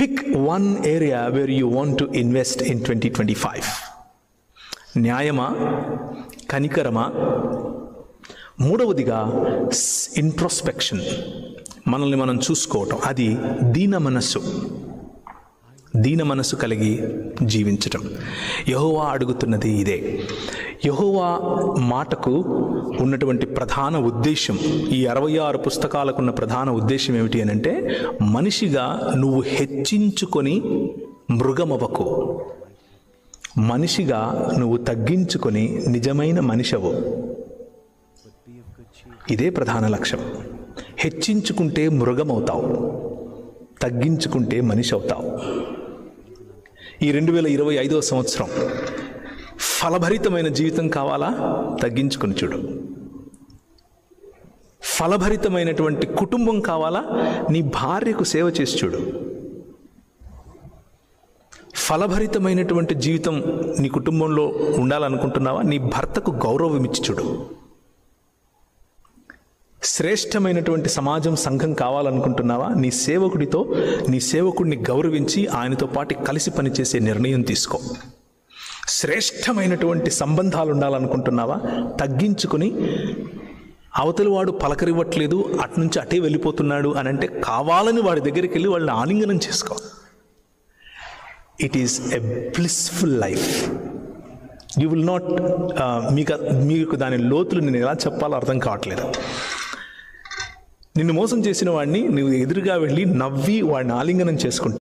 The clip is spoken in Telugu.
Pick one area where you want to invest in 2025. న్యాయమా, కనికరమా? మూడవదిగా ఇంట్రోస్పెక్షన్, మనల్ని మనం చూసుకోవటం. అది దీన మనస్సు కలిగి జీవించటం. యెహోవా అడుగుతున్నది ఇదే. యెహోవా మాటకు ఉన్నటువంటి ప్రధాన ఉద్దేశం, ఈ 66 పుస్తకాలకున్న ప్రధాన ఉద్దేశం ఏమిటి అని అంటే, మనిషిగా నువ్వు హెచ్చించుకొని మృగమవకు, మనిషిగా నువ్వు తగ్గించుకొని నిజమైన మనిషవు. ఇదే ప్రధాన లక్ష్యం. హెచ్చించుకుంటే మృగమవుతావు, తగ్గించుకుంటే మనిషి అవుతావు. ఈ 2025వ సంవత్సరం ఫలభరితమైన జీవితం కావాలా? తగ్గించుకుని చూడు. ఫలభరితమైనటువంటి కుటుంబం కావాలా? నీ భార్యకు సేవ చేసి చూడు. ఫలభరితమైనటువంటి జీవితం నీ కుటుంబంలో ఉండాలనుకుంటున్నావా? నీ భర్తకు గౌరవం ఇచ్చి చూడు. శ్రేష్టమైనటువంటి సమాజం, సంఘం కావాలనుకుంటున్నావా? నీ సేవకుడిని గౌరవించి ఆయనతో పాటు కలిసి పనిచేసే నిర్ణయం తీసుకో. శ్రేష్టమైనటువంటి సంబంధాలు ఉండాలనుకుంటున్నావా? తగ్గించుకుని, అవతలి వాడు పలకరివ్వట్లేదు, అట్నుంచి అటే వెళ్ళిపోతున్నాడు అని అంటే కావాలని వాడి దగ్గరికి వెళ్ళి వాళ్ళని ఆలింగనం చేసుకో. It is a blissful life. You will not, మీకు దాని లోతులు నేను ఎలా చెప్పాలో అర్థం కావట్లేదు. నిన్ను మోసం చేసిన వాడిని నువ్వు ఎదురుగా వెళ్ళి నవ్వి వాడిని ఆలింగనం చేసుకుంటావు.